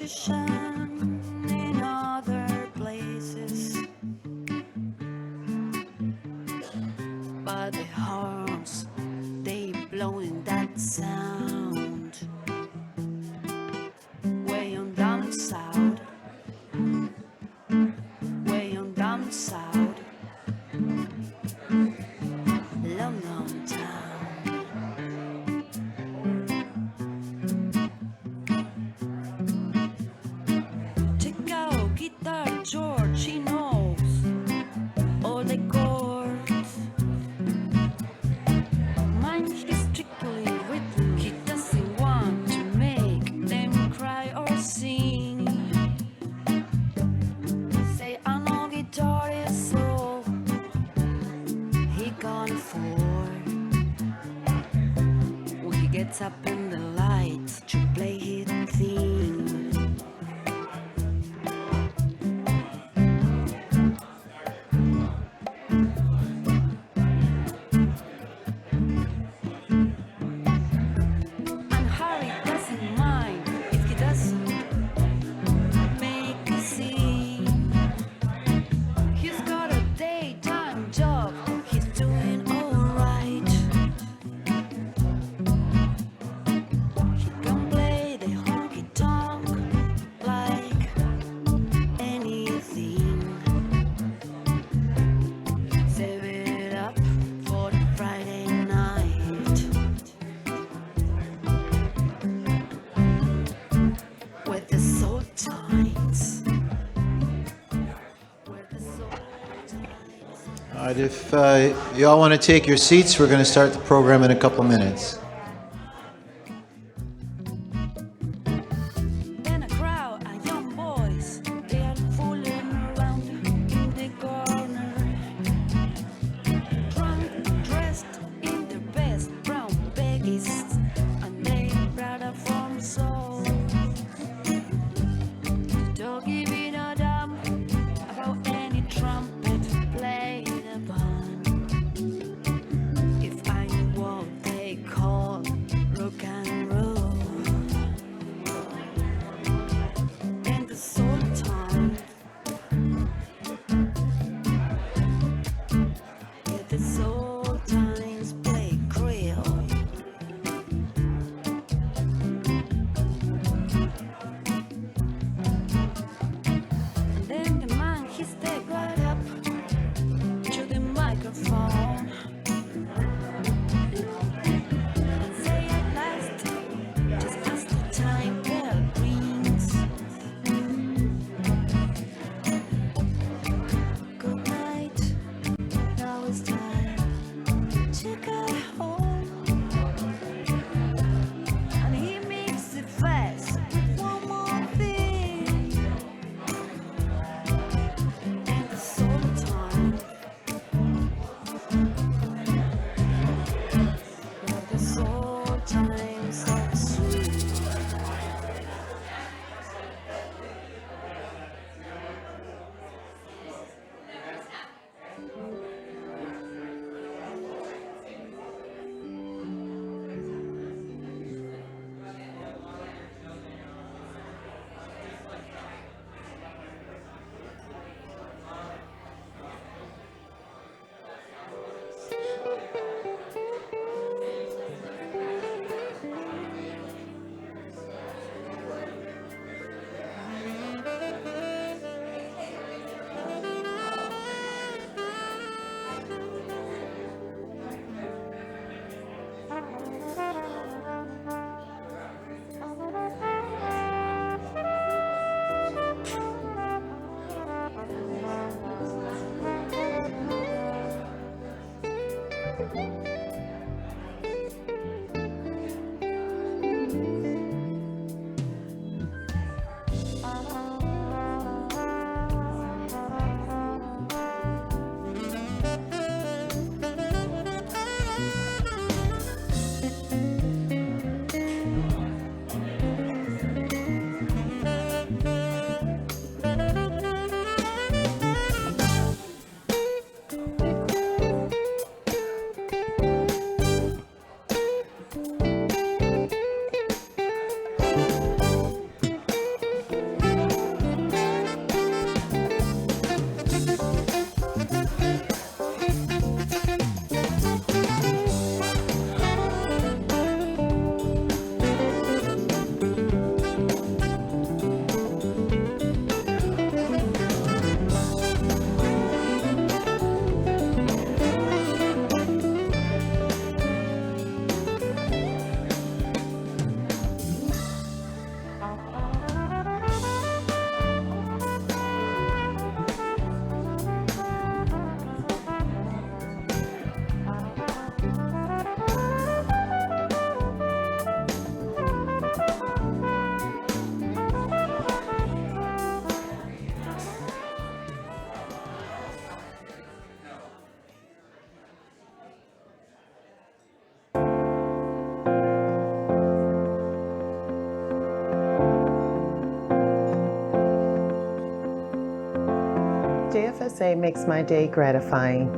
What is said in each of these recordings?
to shine in other places, but the horns, they blowing that sound way on down south, way on down south, long, long time. Guitar George, he knows all the chords. Mine is strictly written. He doesn't want to make them cry or sing. Say I know guitar is all he can afford. When he gets up in the lights to play his theme. All right, if you all want to take your seats, we're going to start the program in a couple minutes. JFSA makes my day gratifying.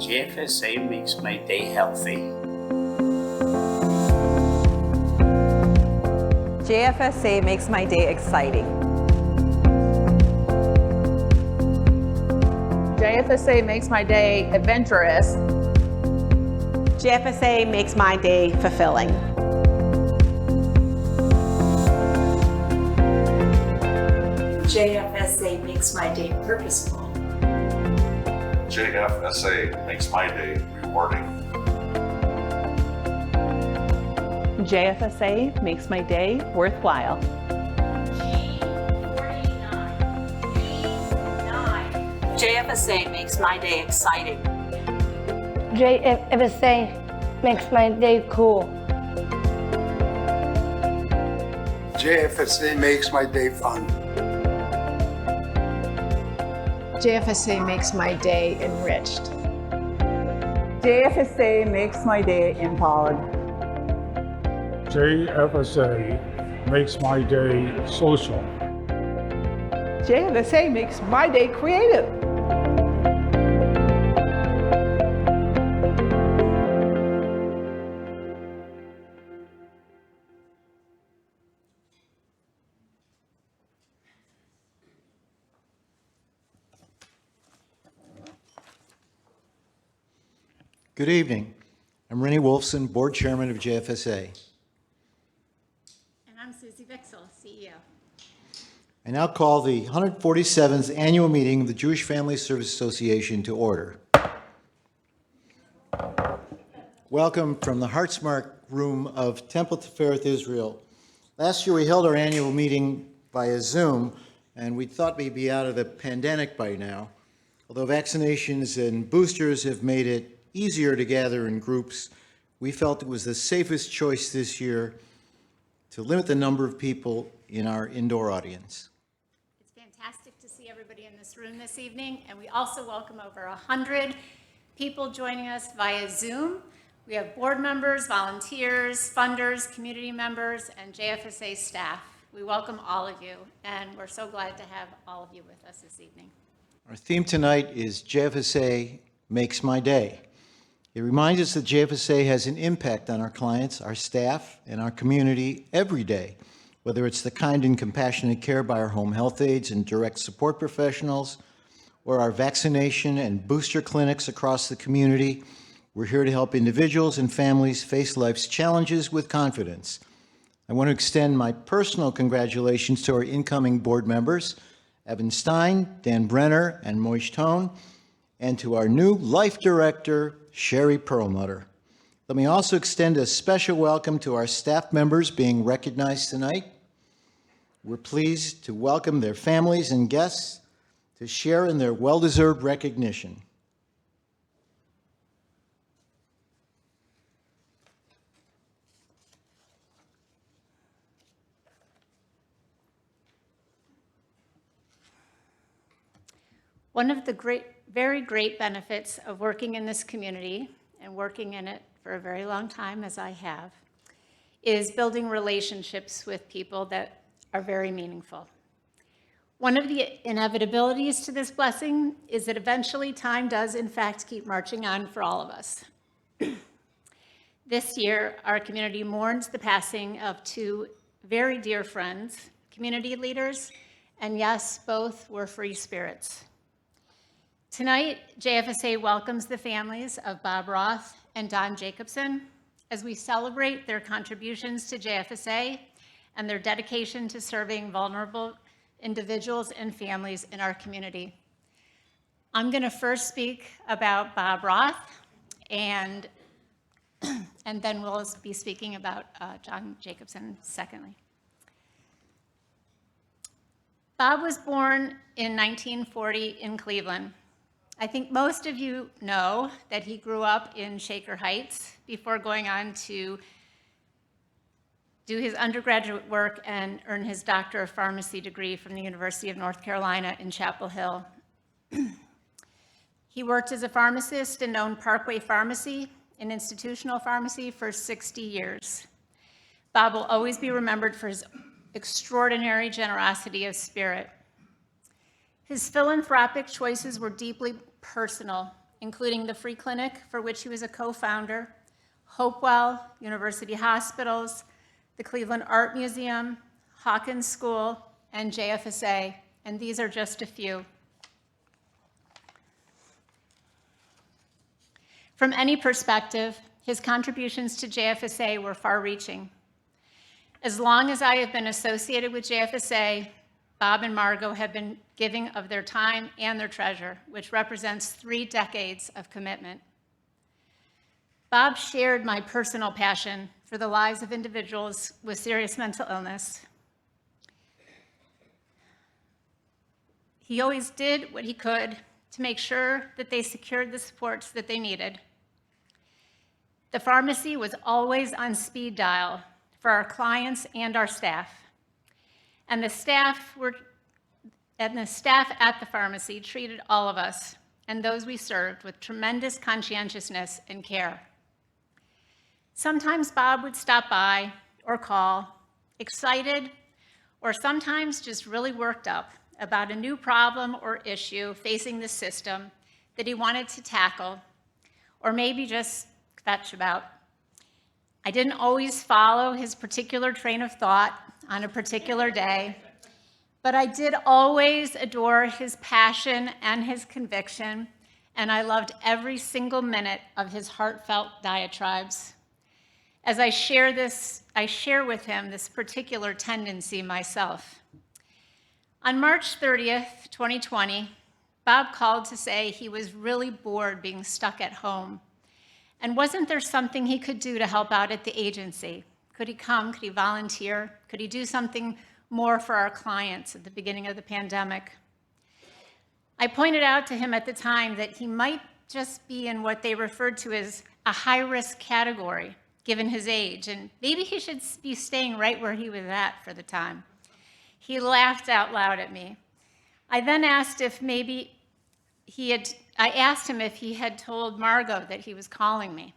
JFSA makes my day healthy. JFSA makes my day exciting. JFSA makes my day adventurous. JFSA makes my day fulfilling. JFSA makes my day purposeful. JFSA makes my day rewarding. JFSA makes my day worthwhile. JFSA makes my day exciting. JFSA makes my day cool. JFSA makes my day fun. JFSA makes my day enriched. JFSA makes my day empowered. JFSA makes my day social. JFSA makes my day creative. Good evening. I'm Rennie Wolfson, Board Chairman of JFSA. And I'm Susie Vixel, CEO. I now call the 147th Annual Meeting of the Jewish Family Service Association to order. Welcome from the Hartsmark Room of Temple Tifereth, Israel. Last year we held our annual meeting via Zoom, and we thought we'd be out of the pandemic by now. Although vaccinations and boosters have made it easier to gather in groups, we felt it was the safest choice this year to limit the number of people in our indoor audience. It's fantastic to see everybody in this room this evening, and we also welcome over 100 people joining us via Zoom. We have board members, volunteers, funders, community members, and JFSA staff. We welcome all of you, and we're so glad to have all of you with us this evening. Our theme tonight is JFSA Makes My Day. It reminds us that JFSA has an impact on our clients, our staff, and our community every day, whether it's the kind and compassionate care by our home health aides and direct support professionals, or our vaccination and booster clinics across the community. We're here to help individuals and families face life's challenges with confidence. I want to extend my personal congratulations to our incoming board members, Evan Stein, Dan Brenner, and Moish Tone, and to our new Life Director, Sherry Perlmutter. Let me also extend a special welcome to our staff members being recognized tonight. We're pleased to welcome their families and guests to share in their well-deserved recognition. One of the very great benefits of working in this community and working in it for a very long time, as I have, is building relationships with people that are very meaningful. One of the inevitabilities to this blessing is that eventually time does, in fact, keep marching on for all of us. This year, our community mourns the passing of two very dear friends, community leaders, and yes, both were free spirits. Tonight, JFSA welcomes the families of Bob Roth and Don Jacobson as we celebrate their contributions to JFSA and their dedication to serving vulnerable individuals and families in our community. I'm going to first speak about Bob Roth, and then we'll be speaking about John Jacobson secondly. Bob was born in 1940 in Cleveland. I think most of you know that he grew up in Shaker Heights before going on to do his undergraduate work and earn his Doctor of Pharmacy degree from the University of North Carolina in Chapel Hill. He worked as a pharmacist and owned Parkway Pharmacy, an institutional pharmacy, for 60 years. Bob will always be remembered for his extraordinary generosity of spirit. His philanthropic choices were deeply personal, including the Free Clinic, for which he was a co-founder, Hopewell, University Hospitals, the Cleveland Art Museum, Hawkins School, and JFSA, and these are just a few. From any perspective, his contributions to JFSA were far-reaching. As long as I have been associated with JFSA, Bob and Margot have been giving of their time and their treasure, which represents 3 decades of commitment. Bob shared my personal passion for the lives of individuals with serious mental illness. He always did what he could to make sure that they secured the supports that they needed. The pharmacy was always on speed dial for our clients and our staff. And the staff at the pharmacy treated all of us and those we served with tremendous conscientiousness and care. Sometimes Bob would stop by or call, excited, or sometimes just really worked up about a new problem or issue facing the system that he wanted to tackle, or maybe just fetch about. I didn't always follow his particular train of thought on a particular day, but I did always adore his passion and his conviction, and I loved every single minute of his heartfelt diatribes. As I share with him this particular tendency myself. On March 30th, 2020, Bob called to say he was really bored being stuck at home. And wasn't there something he could do to help out at the agency? Could he come? Could he volunteer? Could he do something more for our clients at the beginning of the pandemic? I pointed out to him at the time that he might just be in what they referred to as a high-risk category, given his age, and maybe he should be staying right where he was at for the time. He laughed out loud at me. I then asked if maybe I asked him if he had told Margot that he was calling me.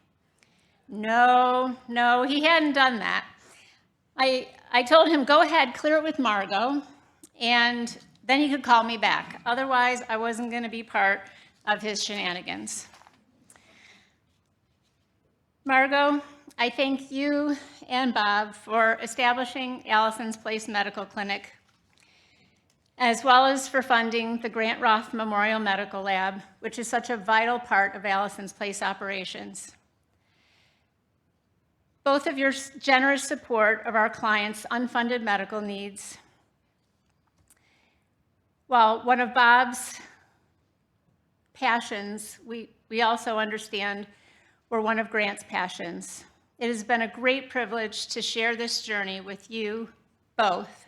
No, he hadn't done that. I told him, go ahead, clear it with Margot, and then he could call me back. Otherwise, I wasn't going to be part of his shenanigans. Margot, I thank you and Bob for establishing Allison's Place Medical Clinic, as well as for funding the Grant Roth Memorial Medical Lab, which is such a vital part of Allison's Place operations. Both of your generous support of our clients' unfunded medical needs, while one of Bob's passions, we also understand were one of Grant's passions. It has been a great privilege to share this journey with you both,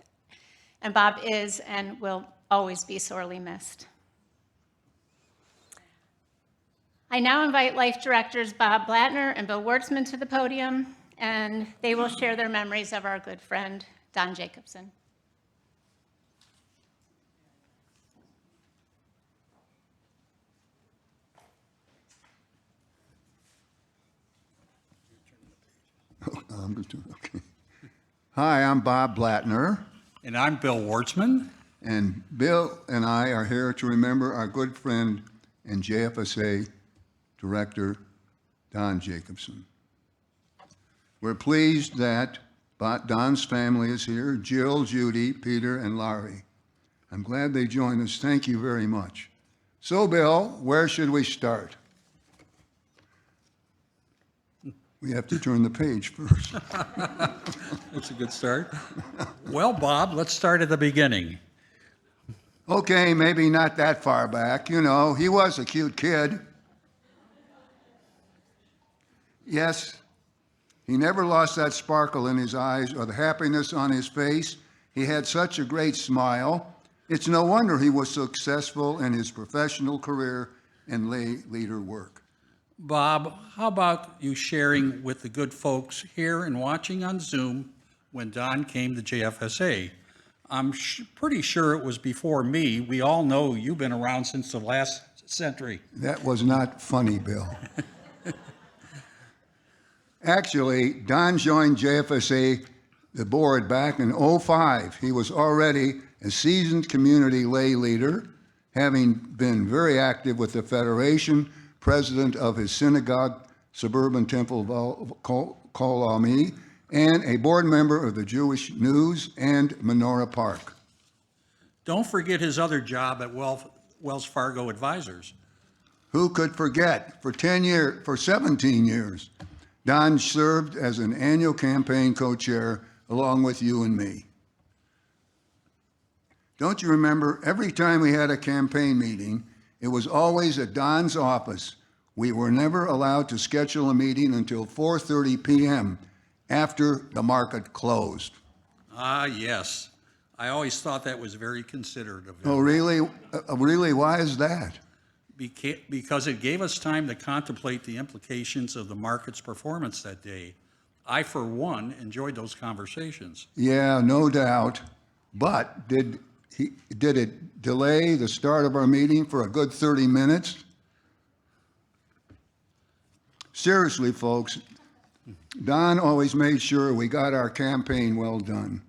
and Bob is and will always be sorely missed. I now invite Life Directors Bob Blattner and Bill Wartzman to the podium, and they will share their memories of our good friend, Don Jacobson. Okay. Hi, I'm Bob Blattner. And I'm Bill Wartzman. And Bill and I are here to remember our good friend and JFSA Director, Don Jacobson. We're pleased that Don's family is here, Jill, Judy, Peter, and Larry. I'm glad they joined us. Thank you very much. So, Bill, where should we start? We have to turn the page first. That's a good start. Well, Bob, let's start at the beginning. Okay, maybe not that far back. You know, he was a cute kid. Yes, he never lost that sparkle in his eyes or the happiness on his face. He had such a great smile. It's no wonder he was successful in his professional career and lay leader work. Bob, how about you sharing with the good folks here and watching on Zoom when Don came to JFSA? I'm pretty sure it was before me. We all know you've been around since the last century. That was not funny, Bill. Actually, Don joined JFSA, the board, back in '05. He was already a seasoned community lay leader having been very active with the Federation, president of his synagogue, Suburban Temple of Kol Ami, and a board member of the Jewish News and Menorah Park. Don't forget his other job at Wells Fargo Advisors. Who could forget? For 17 years, Don served as an annual campaign co-chair along with you and me. Don't you remember, every time we had a campaign meeting, it was always at Don's office. We were never allowed to schedule a meeting until 4:30 p.m. after the market closed. Ah, yes. I always thought that was very considerate of him. Oh, really? Really? Why is that? Because it gave us time to contemplate the implications of the market's performance that day. I, for one, enjoyed those conversations. Yeah, no doubt. But did it delay the start of our meeting for a good 30 minutes? Seriously, folks, Don always made sure we got our campaign well done.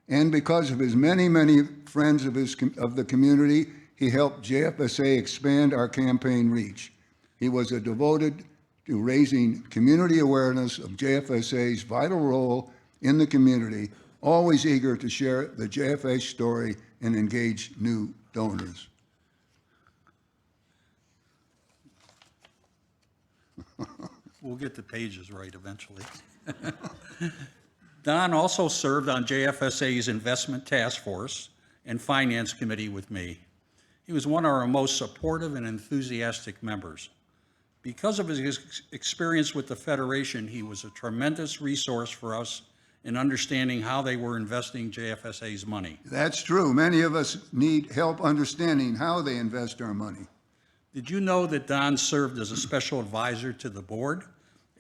And because of his many, many friends of the community, he helped JFSA expand our campaign reach. He was devoted to raising community awareness of JFSA's vital role in the community, always eager to share the JFA story and engage new donors. We'll get the pages right eventually. Don also served on JFSA's Investment Task Force and Finance Committee with me. He was one of our most supportive and enthusiastic members. Because of his experience with the Federation, he was a tremendous resource for us in understanding how they were investing JFSA's money. That's true. Many of us need help understanding how they invest our money. Did you know that Don served as a special advisor to the board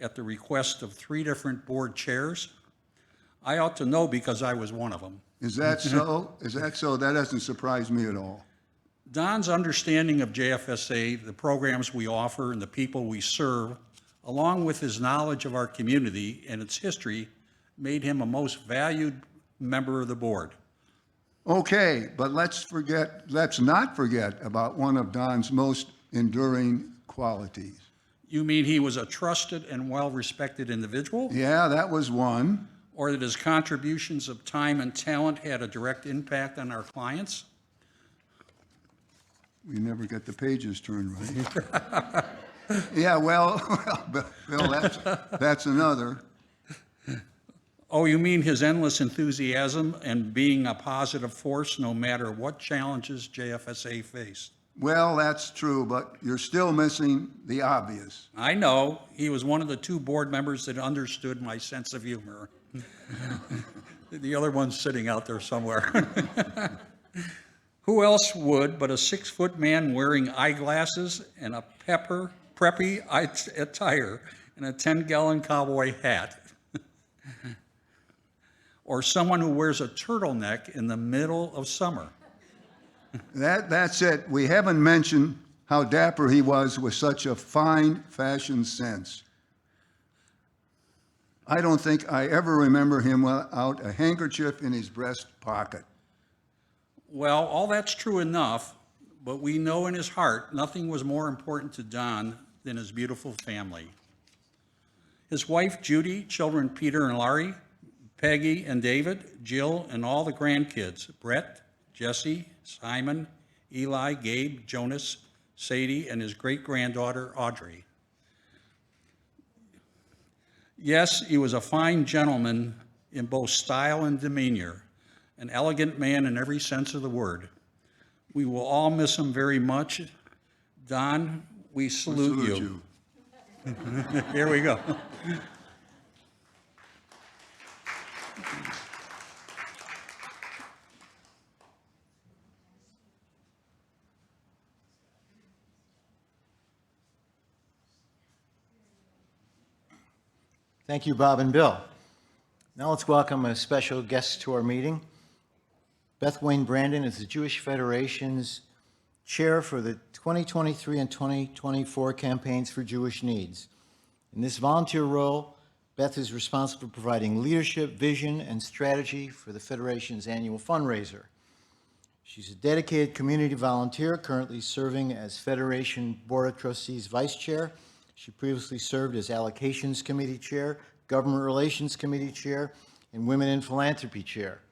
at the request of 3 different board chairs? I ought to know because I was one of them. Is that so? Is that so? That doesn't surprise me at all. Don's understanding of JFSA, the programs we offer, and the people we serve, along with his knowledge of our community and its history, made him a most valued member of the board. Okay, but let's not forget about one of Don's most enduring qualities. You mean he was a trusted and well-respected individual? Yeah, that was one. Or that his contributions of time and talent had a direct impact on our clients? We never get the pages turned right. Yeah, well, Bill, that's another. Oh, you mean his endless enthusiasm and being a positive force no matter what challenges JFSA faced? Well, that's true, but you're still missing the obvious. I know. He was one of the 2 board members that understood my sense of humor. The other one's sitting out there somewhere. Who else would but a 6-foot man wearing eyeglasses and a preppy attire and a 10-gallon cowboy hat? Or someone who wears a turtleneck in the middle of summer? That's it. We haven't mentioned how dapper he was with such a fine fashion sense. I don't think I ever remember him without a handkerchief in his breast pocket. Well, all that's true enough, but we know in his heart nothing was more important to Don than his beautiful family. His wife, Judy, children Peter and Laurie, Peggy and David, Jill, and all the grandkids, Brett, Jesse, Simon, Eli, Gabe, Jonas, Sadie, and his great-granddaughter, Audrey. Yes, he was a fine gentleman in both style and demeanor, an elegant man in every sense of the word. We will all miss him very much. Don, we salute you. Here we go. Thank you, Bob and Bill. Now let's welcome a special guest to our meeting. Beth Wayne Brandon is the Jewish Federation's chair for the 2023 and 2024 campaigns for Jewish needs. In this volunteer role, Beth is responsible for providing leadership, vision, and strategy for the Federation's annual fundraiser. She's a dedicated community volunteer, currently serving as Federation Board of Trustees Vice Chair. She previously served as Allocations Committee Chair, Government Relations Committee Chair, and Women in Philanthropy Chair.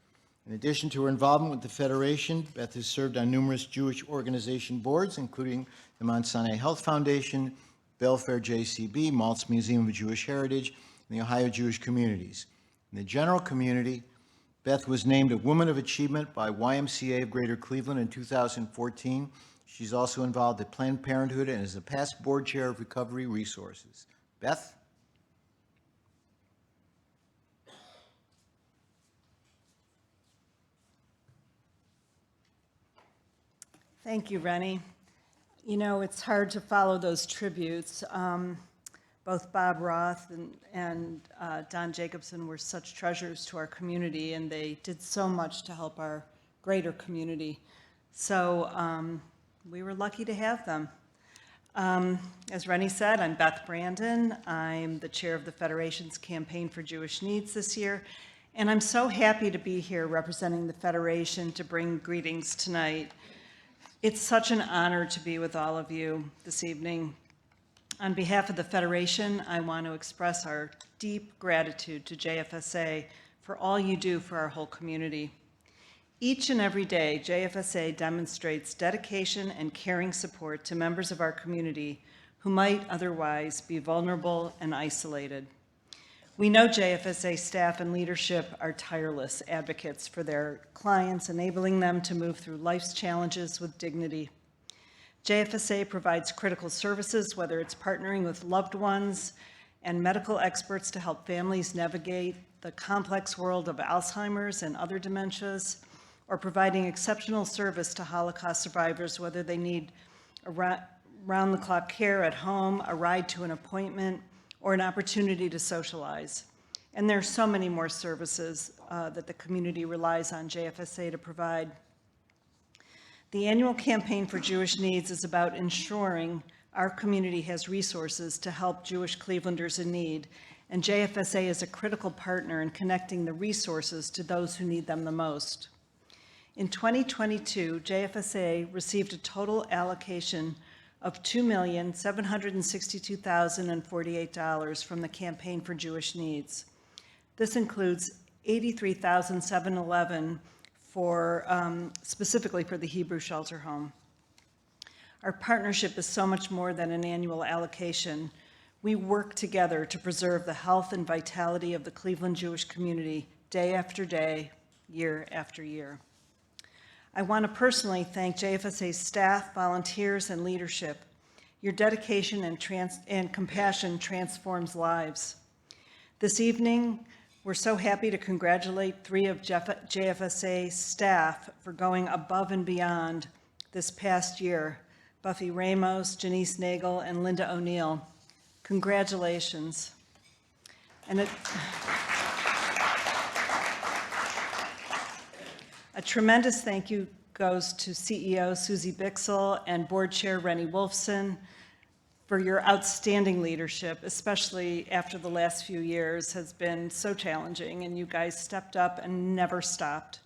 In addition to her involvement with the Federation, Beth has served on numerous Jewish organization boards, including the Mount Sinai Health Foundation, Belfair JCB, Maltz Museum of Jewish Heritage, and the Ohio Jewish Communities. In the general community, Beth was named a Woman of Achievement by YMCA of Greater Cleveland in 2014. She's also involved at Planned Parenthood and is a past board chair of Recovery Resources. Beth? Thank you, Rennie. You know, it's hard to follow those tributes. Both Bob Roth and Don Jacobson were such treasures to our community, and they did so much to help our greater community. So we were lucky to have them. As Rennie said, I'm Beth Brandon. I'm the chair of the Federation's Campaign for Jewish Needs this year, and I'm so happy to be here representing the Federation to bring greetings tonight. It's such an honor to be with all of you this evening. On behalf of the Federation, I want to express our deep gratitude to JFSA for all you do for our whole community. Each and every day, JFSA demonstrates dedication and caring support to members of our community who might otherwise be vulnerable and isolated. We know JFSA staff and leadership are tireless advocates for their clients, enabling them to move through life's challenges with dignity. JFSA provides critical services, whether it's partnering with loved ones and medical experts to help families navigate the complex world of Alzheimer's and other dementias, or providing exceptional service to Holocaust survivors, whether they need round-the-clock care at home, a ride to an appointment, or an opportunity to socialize. And there are so many more services that the community relies on JFSA to provide. The annual Campaign for Jewish Needs is about ensuring our community has resources to help Jewish Clevelanders in need, and JFSA is a critical partner in connecting the resources to those who need them the most. In 2022, JFSA received a total allocation of $2,762,048 from the Campaign for Jewish Needs. This includes $83,711 for specifically for the Hebrew Shelter Home. Our partnership is so much more than an annual allocation. We work together to preserve the health and vitality of the Cleveland Jewish community day after day, year after year. I want to personally thank JFSA's staff, volunteers, and leadership. Your dedication and compassion transforms lives. This evening, we're so happy to congratulate 3 of JFSA's staff for going above and beyond this past year: Buffy Ramos, Janice Nagel, and Linda O'Neill. Congratulations. And a tremendous thank you goes to CEO Susie Bixel and Board Chair Rennie Wolfson for your outstanding leadership, especially after the last few years has been so challenging, and you guys stepped up and never stopped.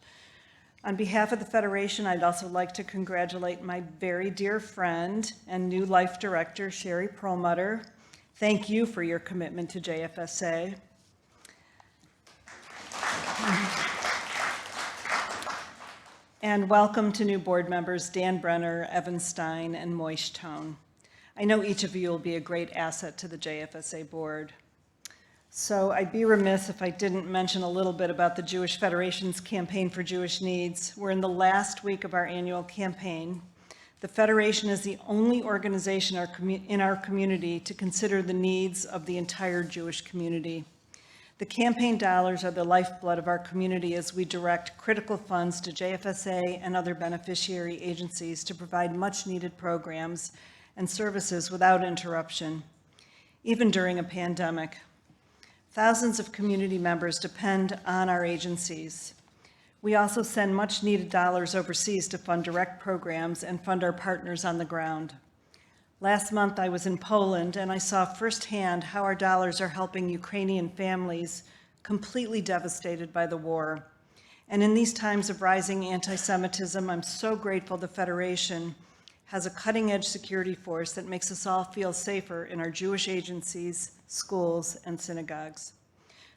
On behalf of the Federation, I'd also like to congratulate my very dear friend and new Life Director, Sherry Perlmutter. Thank you for your commitment to JFSA. And welcome to new board members, Dan Brenner, Evan Stein, and Moish Tone. I know each of you will be a great asset to the JFSA board. So I'd be remiss if I didn't mention a little bit about the Jewish Federation's Campaign for Jewish Needs. We're in the last week of our annual campaign. The Federation is the only organization in our community to consider the needs of the entire Jewish community. The campaign dollars are the lifeblood of our community as we direct critical funds to JFSA and other beneficiary agencies to provide much-needed programs and services without interruption, even during a pandemic. Thousands of community members depend on our agencies. We also send much-needed dollars overseas to fund direct programs and fund our partners on the ground. Last month, I was in Poland, and I saw firsthand how our dollars are helping Ukrainian families completely devastated by the war. And in these times of rising anti-Semitism, I'm so grateful the Federation has a cutting-edge security force that makes us all feel safer in our Jewish agencies, schools, and synagogues.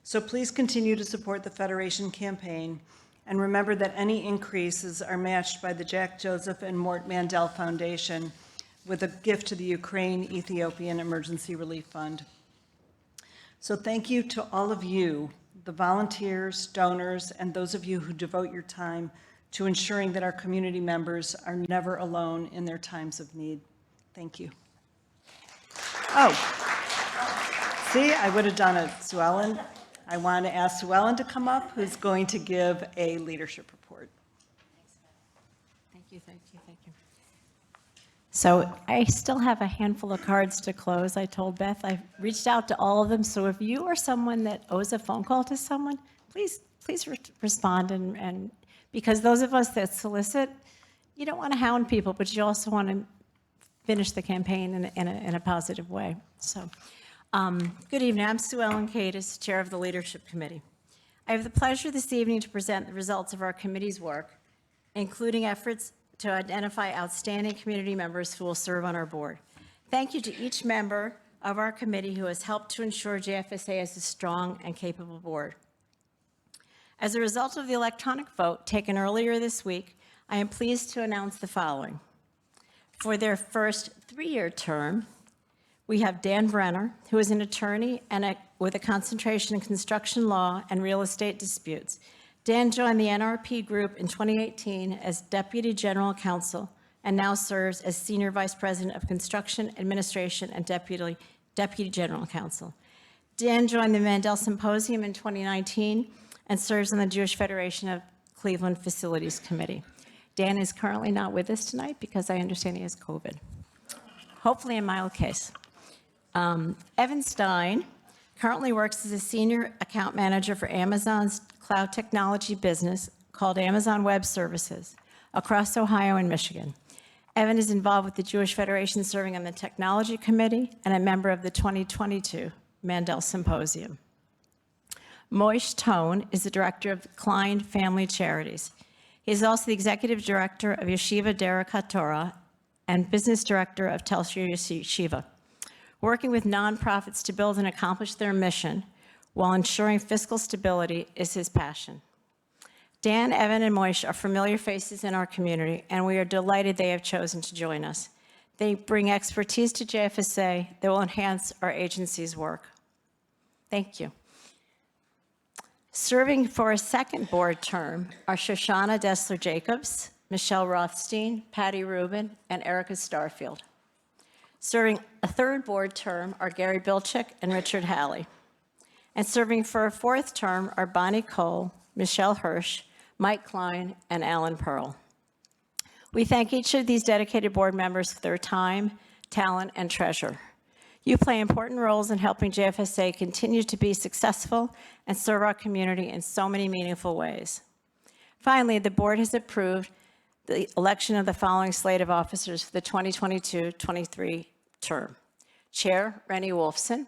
So please continue to support the Federation campaign, and remember that any increases are matched by the Jack Joseph and Mort Mandel Foundation with a gift to the Ukraine-Ethiopian Emergency Relief Fund. So thank you to all of you, the volunteers, donors, and those of you who devote your time to ensuring that our community members are never alone in their times of need. Thank you. Oh, see, I would have done it, Sue Ellen. I want to ask Sue Ellen to come up, who's going to give a leadership report. Thank you, thank you, thank you. So I still have a handful of cards to close. I told Beth I've reached out to all of them. So if you are someone that owes a phone call to someone, please respond. And because those of us that solicit, you don't want to hound people, but you also want to finish the campaign in a positive way. So good evening. I'm Sue Ellen Cadis, Chair of the Leadership Committee. I have the pleasure this evening to present the results of our committee's work, including efforts to identify outstanding community members who will serve on our board. Thank you to each member of our committee who has helped to ensure JFSA is a strong and capable board. As a result of the electronic vote taken earlier this week, I am pleased to announce the following. For their first 3-year term, we have Dan Brenner, who is an attorney and with a concentration in construction law and real estate disputes. Dan joined the NRP group in 2018 as Deputy General Counsel and now serves as Senior Vice President of Construction Administration and Deputy General Counsel. Dan joined the Mandel Symposium in 2019 and serves on the Jewish Federation of Cleveland Facilities Committee. Dan is currently not with us tonight because I understand he has COVID. Hopefully a mild case. Evan Stein currently works as a Senior Account Manager for Amazon's cloud technology business called Amazon Web Services across Ohio and Michigan. Evan is involved with the Jewish Federation, serving on the Technology Committee and a member of the 2022 Mandel Symposium. Moish Tone is the Director of Klein Family Charities. He is also the Executive Director of Yeshiva Derek HaTorah and Business Director of Telsher Yeshiva, working with nonprofits to build and accomplish their mission while ensuring fiscal stability is his passion. Dan, Evan, and Moish are familiar faces in our community, and we are delighted they have chosen to join us. They bring expertise to JFSA that will enhance our agency's work. Thank you. Serving for a second board term are Shoshana Dessler-Jacobs, Michelle Rothstein, Patty Rubin, and Erica Starfield. Serving a third board term are Gary Bilchik and Richard Halley. And serving for a fourth term are Bonnie Cole, Michelle Hirsch, Mike Klein, and Alan Pearl. We thank each of these dedicated board members for their time, talent, and treasure. You play important roles in helping JFSA continue to be successful and serve our community in so many meaningful ways. Finally, the board has approved the election of the following slate of officers for the 2022-23 term. Chair, Rennie Wolfson.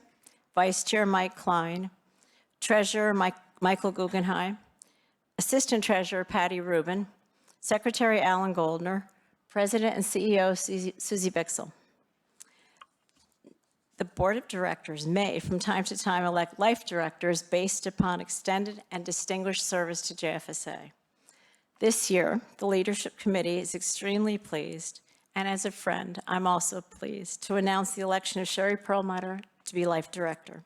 Vice Chair, Mike Klein. Treasurer, Michael Guggenheim. Assistant Treasurer, Patty Rubin. Secretary, Alan Goldner. President and CEO, Susie Bixel. The Board of Directors may, from time to time, elect life directors based upon extended and distinguished service to JFSA. This year, the Leadership Committee is extremely pleased, and as a friend, I'm also pleased to announce the election of Sherry Perlmutter to be Life Director.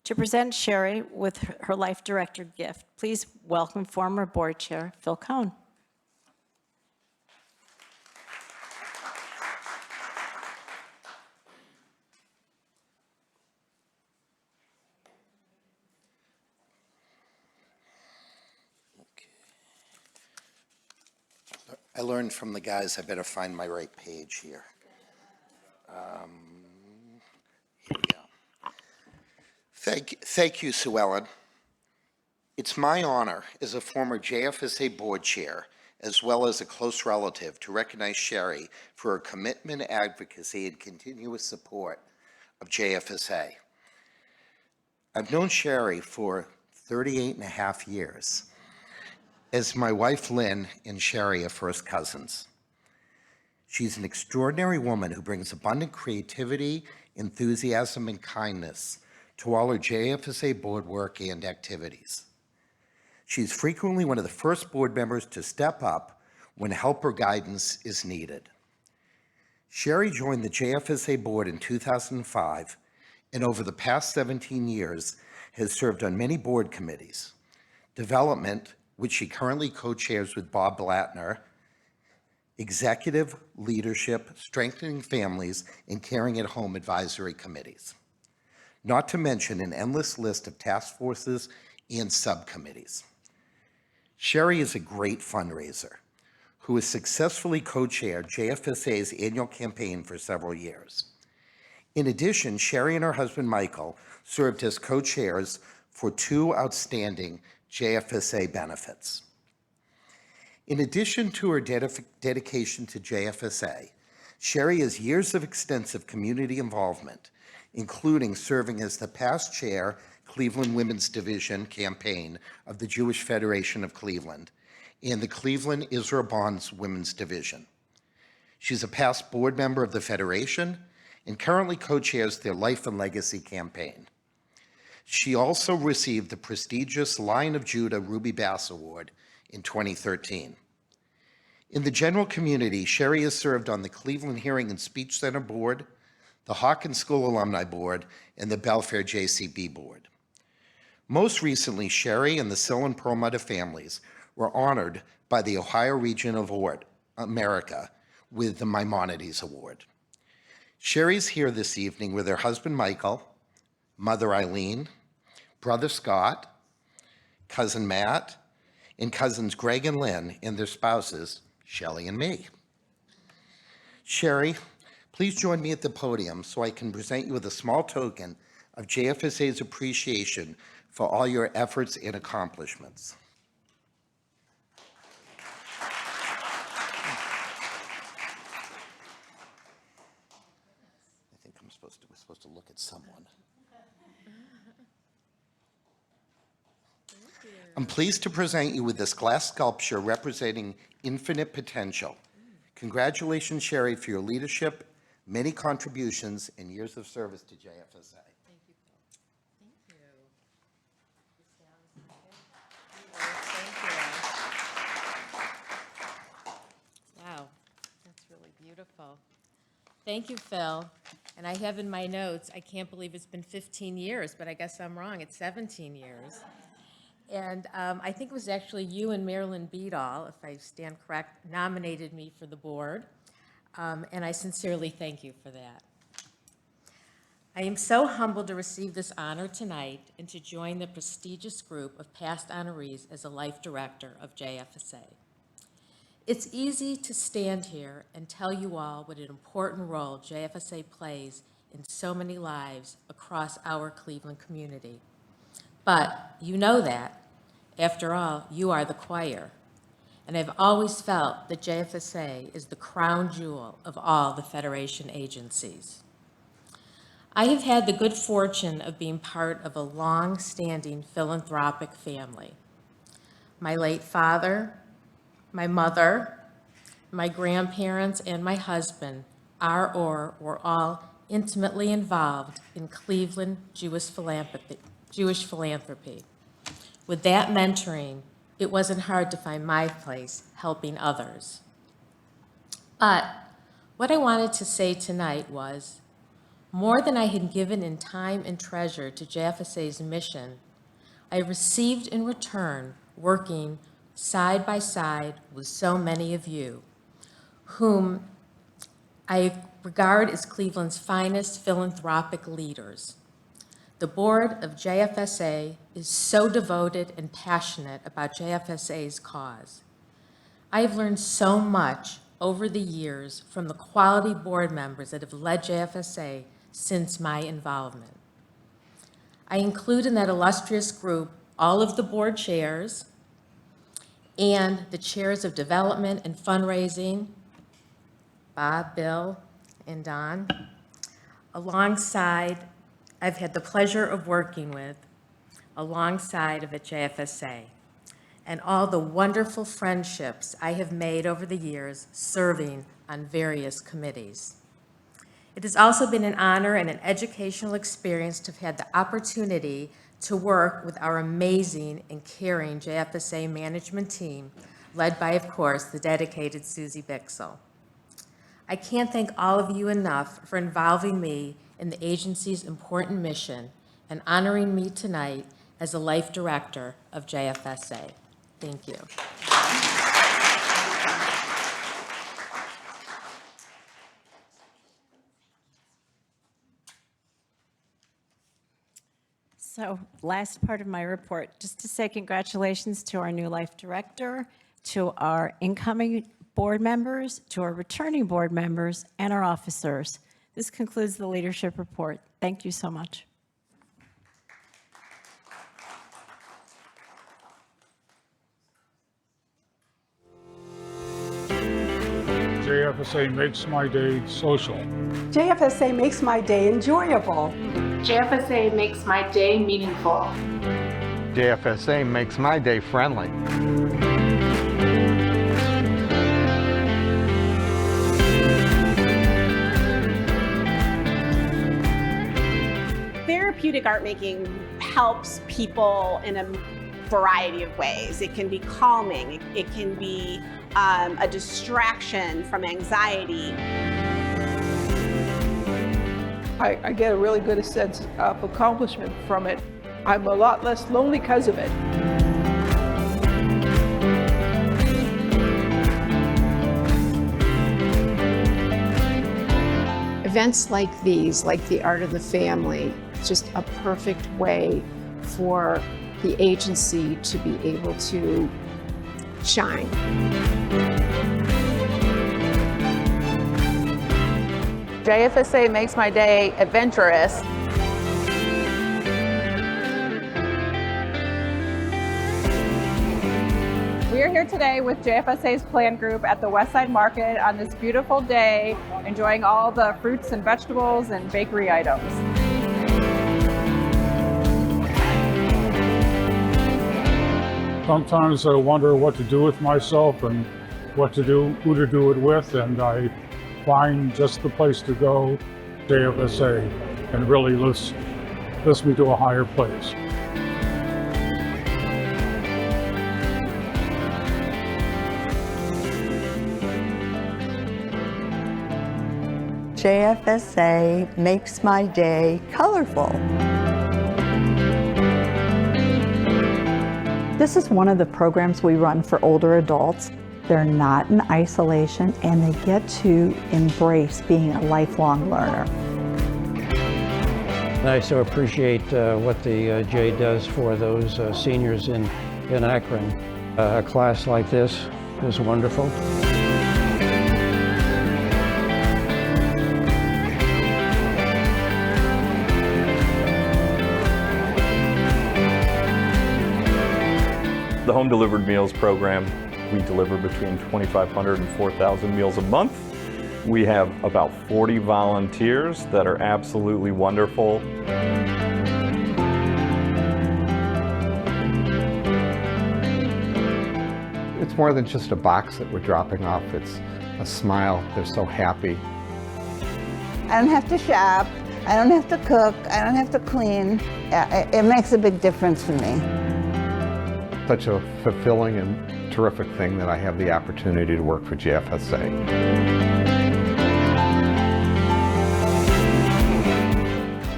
To present Sherry with her Life Director gift, please welcome former Board Chair Phil Cohn. I learned from the guys I better find my right page here. Here we go. Thank you, Sue Ellen. It's my honor as a former JFSA board chair, as well as a close relative, to recognize Sherry for her commitment, advocacy, and continuous support of JFSA. I've known Sherry for 38 and a half years. as my wife Lynn and Sherry are first cousins. She's an extraordinary woman who brings abundant creativity, enthusiasm, and kindness to all her JFSA board work and activities. She's frequently one of the first board members to step up when help or guidance is needed. Sherry joined the JFSA board in 2005, and over the past 17 years has served on many board committees. Development, which she currently co-chairs with Bob Blattner, Executive, Leadership, Strengthening Families, and Caring at Home advisory committees. Not to mention an endless list of task forces and subcommittees. Sherry is a great fundraiser who has successfully co-chaired JFSA's annual campaign for several years. In addition, Sherry and her husband Michael served as co-chairs for 2 outstanding JFSA benefits. In addition to her dedication to JFSA, Sherry has years of extensive community involvement, including serving as the past chair, Cleveland Women's Division campaign of the Jewish Federation of Cleveland, and the Cleveland Israel Bonds Women's Division. She's a past board member of the Federation and currently co-chairs their Life and Legacy campaign. She also received the prestigious Lion of Judah Ruby Bass Award in 2013. In the general community, Sherry has served on the Cleveland Hearing and Speech Center Board, the Hawkins School Alumni Board, and the Belfair JCB Board. Most recently, Sherry and the Sill and Perlmutter families were honored by the Ohio Region of America with the Maimonides Award. Sherry's here this evening with her husband Michael, mother Eileen, brother Scott, cousin Matt, and cousins Greg and Lynn and their spouses, Shelley and me. Sherry, please join me at the podium so I can present you with a small token of JFSA's appreciation for all your efforts and accomplishments. I think we're supposed to look at someone. I'm pleased to present you with this glass sculpture representing infinite potential. Congratulations, Sherry, for your leadership, many contributions, and years of service to JFSA. Thank you, Phil. Thank you. Wow, that's really beautiful. Thank you, Phil. And I have in my notes, I can't believe it's been 15 years, but I guess I'm wrong. It's 17 years. And I think it was actually you and Marilyn Beadall, if I stand correct, nominated me for the board. And I sincerely thank you for that. I am so humbled to receive this honor tonight and to join the prestigious group of past honorees as a life director of JFSA. It's easy to stand here and tell you all what an important role JFSA plays in so many lives across our Cleveland community. But you know that, after all, you are the choir. And I've always felt that JFSA is the crown jewel of all the Federation agencies. I have had the good fortune of being part of a long-standing philanthropic family. My late father, my mother, my grandparents, and my husband are or were all intimately involved in Cleveland Jewish philanthropy. With that mentoring, it wasn't hard to find my place helping others. But what I wanted to say tonight was, more than I had given in time and treasure to JFSA's mission, I received in return working side by side with so many of you, whom I regard as Cleveland's finest philanthropic leaders. The board of JFSA is so devoted and passionate about JFSA's cause. I have learned so much over the years from the quality board members that have led JFSA since my involvement. I include in that illustrious group all of the board chairs and the chairs of development and fundraising, Bob, Bill, and Don, alongside I've had the pleasure of working with alongside of at JFSA. and all the wonderful friendships I have made over the years serving on various committees. It has also been an honor and an educational experience to have had the opportunity to work with our amazing and caring JFSA management team, led by, of course, the dedicated Susie Bixel. I can't thank all of you enough for involving me in the agency's important mission and honoring me tonight as the Life Director of JFSA. Thank you. So, last part of my report, just to say congratulations to our new Life Director, to our incoming board members, to our returning board members, and our officers. This concludes the leadership report. Thank you so much. JFSA makes my day social. JFSA makes my day enjoyable. JFSA makes my day meaningful. JFSA makes my day friendly. Therapeutic art making helps people in a variety of ways. It can be calming, it can be a distraction from anxiety. I get a really good sense of accomplishment from it. I'm a lot less lonely because of it. Events like these, like the Art of the Family, it's just a perfect way for the agency to be able to shine. JFSA makes my day adventurous. We are here today with JFSA's Plant Group at the Westside Market on this beautiful day, enjoying all the fruits and vegetables and bakery items. Sometimes I wonder what to do with myself and what to do, who to do it with, and I find just the place to go, JFSA, and really lifts me to a higher place. JFSA makes my day colorful. This is one of the programs we run for older adults. They're not in isolation and they get to embrace being a lifelong learner. I so appreciate what the J does for those seniors in Akron. A class like this is wonderful. The Home Delivered Meals program, we deliver between 2,500 and 4,000 meals a month. We have about 40 volunteers that are absolutely wonderful. It's more than just a box that we're dropping off. It's a smile. They're so happy. I don't have to shop. I don't have to cook. I don't have to clean. It makes a big difference for me. Such a fulfilling and terrific thing that I have the opportunity to work for JFSA.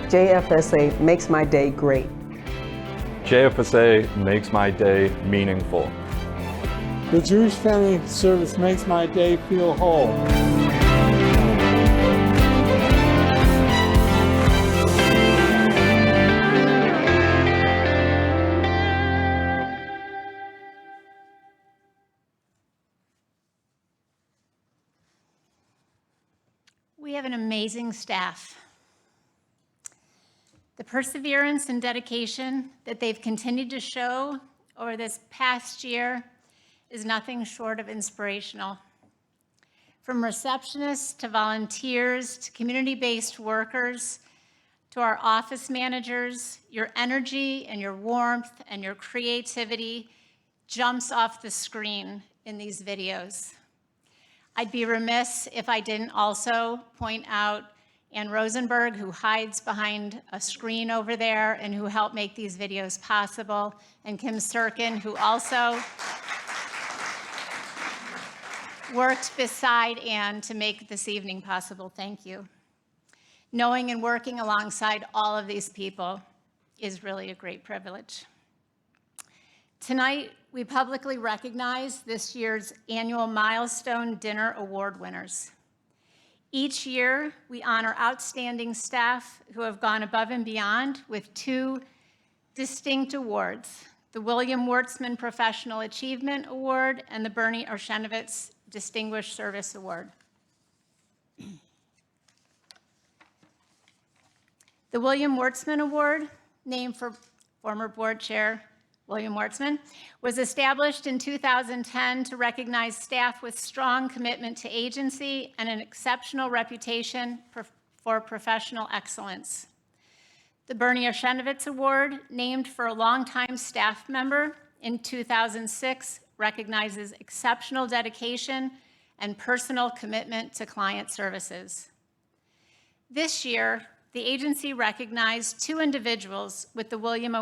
JFSA makes my day great. JFSA makes my day meaningful. The Jewish Family Service makes my day feel whole. We have an amazing staff. The perseverance and dedication that they've continued to show over this past year is nothing short of inspirational. From receptionists to volunteers to community-based workers to our office managers, your energy and your warmth and your creativity jumps off the screen in these videos. I'd be remiss if I didn't also point out Ann Rosenberg, who hides behind a screen over there and who helped make these videos possible, and Kim Sirkin, who also worked beside Ann to make this evening possible. Thank you. Knowing and working alongside all of these people is really a great privilege. Tonight, we publicly recognize this year's annual Milestone Dinner Award winners. Each year, we honor outstanding staff who have gone above and beyond with two distinct awards, the William Wurtzman Professional Achievement Award and the Bernie Orshenovitz Distinguished Service Award. The William Wurtzman Award, named for former board chair William Wurtzman, was established in 2010 to recognize staff with strong commitment to agency and an exceptional reputation for professional excellence. The Bernie Orshenovitz Award, named for a longtime staff member in 2006, recognizes exceptional dedication and personal commitment to client services. This year, the agency recognized two individuals with the William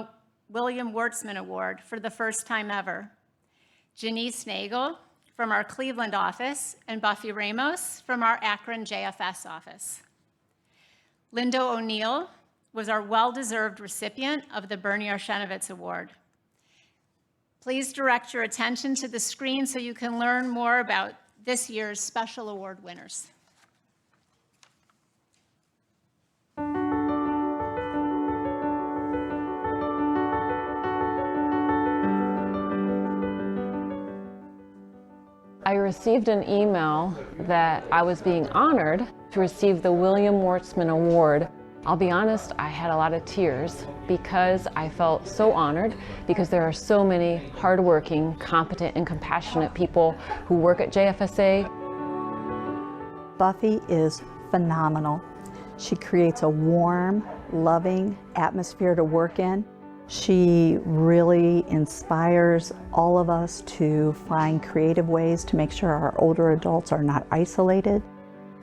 Wurtzman Award for the first time ever. Janice Nagel from our Cleveland office and Buffy Ramos from our Akron JFS office. Linda O'Neill was our well-deserved recipient of the Bernie Orshenovitz Award. Please direct your attention to the screen so you can learn more about this year's special award winners. I received an email that I was being honored to receive the William Wurtzman Award. I'll be honest, I had a lot of tears because I felt so honored because there are so many hardworking, competent, and compassionate people who work at JFSA. Buffy is phenomenal. She creates a warm, loving atmosphere to work in. She really inspires all of us to find creative ways to make sure our older adults are not isolated,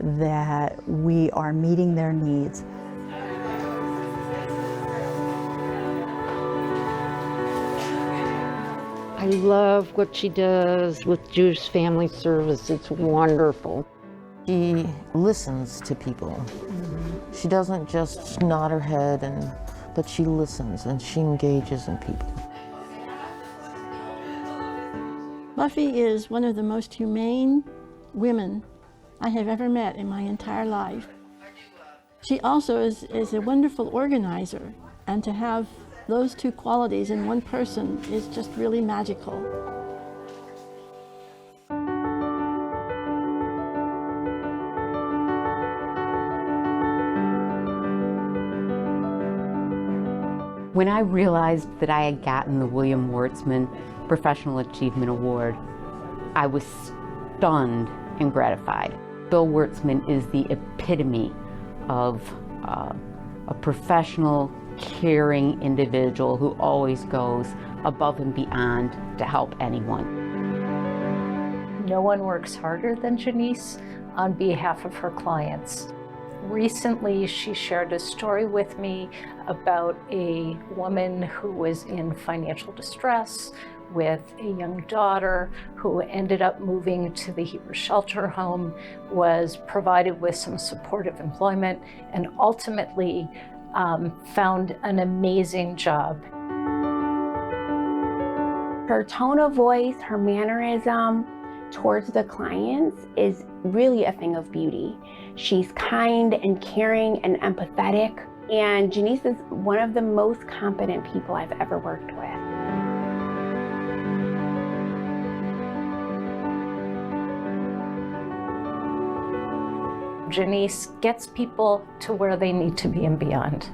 that we are meeting their needs. I love what she does with Jewish Family Service. It's wonderful. She listens to people. She doesn't just nod her head, but she listens and she engages in people. Buffy is one of the most humane women I have ever met in my entire life. She also is a wonderful organizer, and to have those two qualities in one person is just really magical. When I realized that I had gotten the William Wurtzman Professional Achievement Award, I was stunned and gratified. Bill Wurtzman is the epitome of a professional, caring individual who always goes above and beyond to help anyone. No one works harder than Janice on behalf of her clients. Recently, she shared a story with me about a woman who was in financial distress with a young daughter who ended up moving to the Hebrew Shelter Home, was provided with some supportive employment, and ultimately found an amazing job. Her tone of voice, her mannerism towards the clients is really a thing of beauty. She's kind and caring and empathetic, and Janice is one of the most competent people I've ever worked with. Janice gets people to where they need to be and beyond.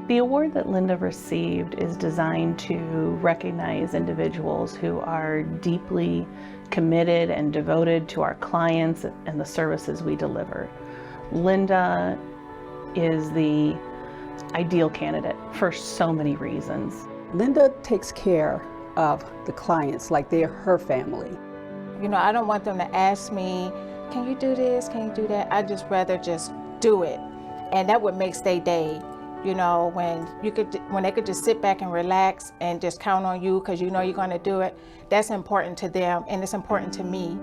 The award that Linda received is designed to recognize individuals who are deeply committed and devoted to our clients and the services we deliver. Linda is the ideal candidate for so many reasons. Linda takes care of the clients like they're her family. You know, I don't want them to ask me, can you do this, can you do that? I just rather just do it. And that would make their day. You know, when they could just sit back and relax and just count on you because you know you're gonna do it, that's important to them and it's important to me.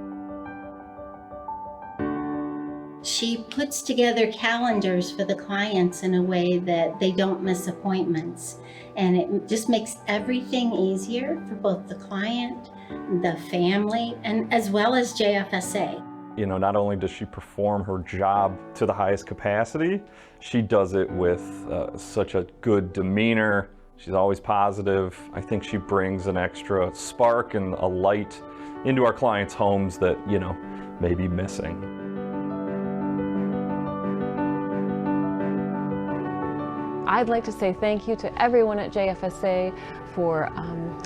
She puts together calendars for the clients in a way that they don't miss appointments. And it just makes everything easier for both the client, the family, and as well as JFSA. You know, not only does she perform her job to the highest capacity, she does it with such a good demeanor. She's always positive. I think she brings an extra spark and a light into our clients' homes that, you know, may be missing. I'd like to say thank you to everyone at JFSA for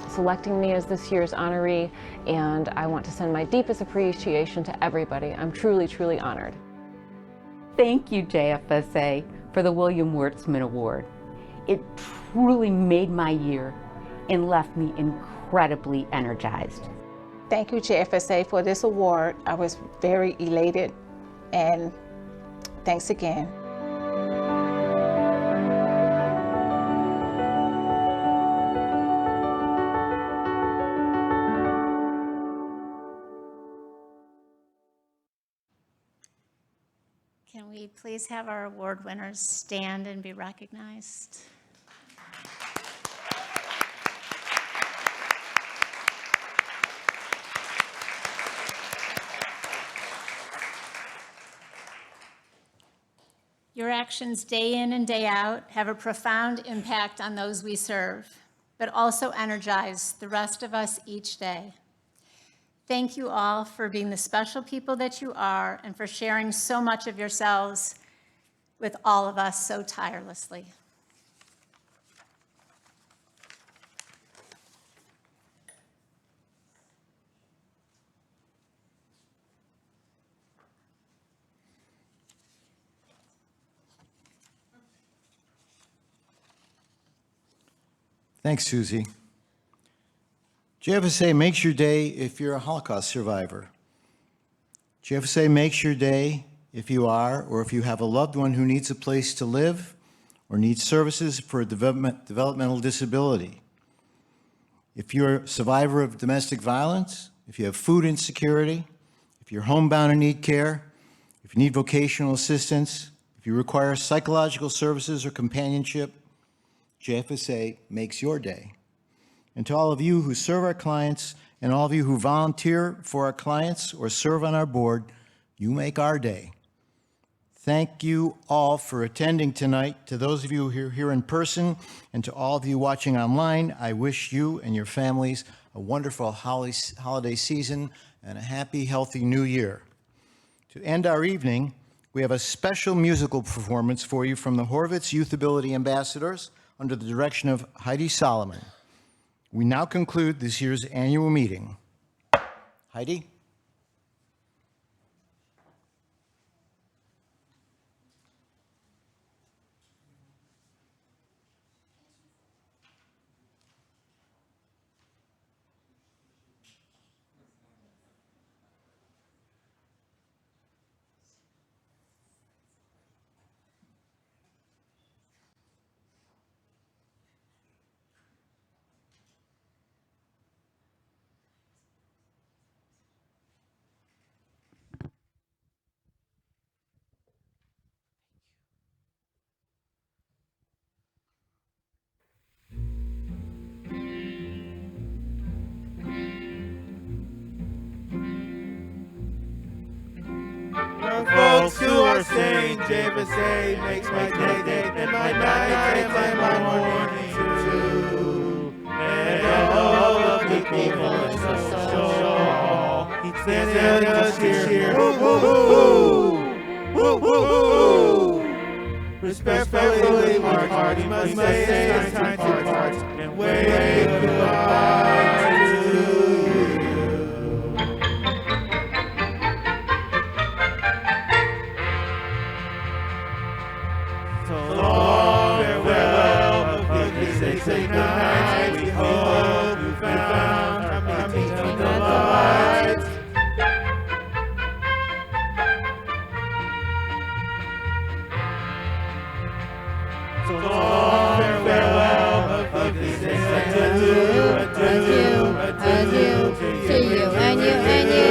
selecting me as this year's honoree, and I want to send my deepest appreciation to everybody. I'm truly, truly honored. Thank you, JFSA, for the William Wurtzman Award. It truly made my year and left me incredibly energized. Thank you, JFSA, for this award. I was very elated, and thanks again. Can we please have our award winners stand and be recognized? Your actions day in and day out have a profound impact on those we serve, but also energize the rest of us each day. Thank you all for being the special people that you are and for sharing so much of yourselves with all of us so tirelessly. Thanks, Susie. JFSA makes your day if you're a Holocaust survivor. JFSA makes your day if you are, or if you have a loved one who needs a place to live or needs services for a developmental disability. If you're a survivor of domestic violence, if you have food insecurity, if you're homebound and need care, if you need vocational assistance, if you require psychological services or companionship, JFSA makes your day. And to all of you who serve our clients and all of you who volunteer for our clients or serve on our board, you make our day. Thank you all for attending tonight. To those of you who are here in person and to all of you watching online, I wish you and your families a wonderful holiday season and a happy, healthy new year. To end our evening, we have a special musical performance for you from the Horvitz Youth Ability Ambassadors under the direction of Heidi Solomon. We now conclude this year's annual meeting. Heidi? Folks who are saying JFSA makes my day and my night and my morning too. And all of the people in the show, each standing us to cheer. Woo, woo, woo, woo, woo, woo. Respectfully, we must say it's time to part and wave goodbye to you. So long, farewell. say goodnight. We hope you found our meeting delight. So long, farewell, of these days, adieu, adieu, adieu, to you and you and you.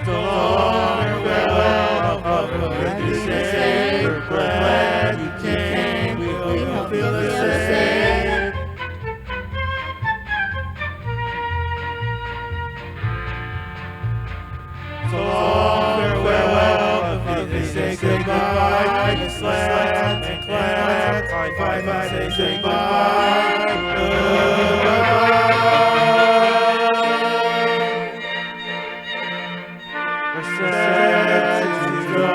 So long, farewell, of these days, we're glad you came, we hope you feel the same. So long, farewell, of these days, say goodbye, you slap and clap, bye-bye, say goodbye, goodbye. We're sad to go,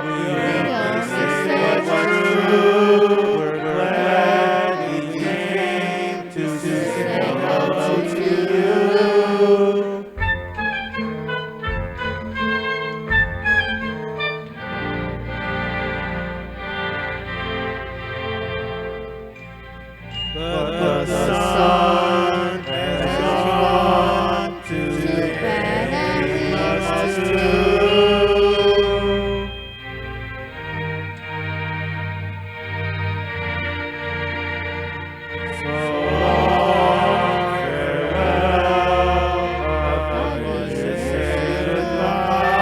we don't say what's true, we're glad we came to say hello to you. But the sun has gone to bed us two. So long, farewell, I want to say goodbye.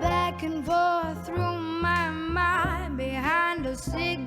Back and forth through my mind behind a cigarette.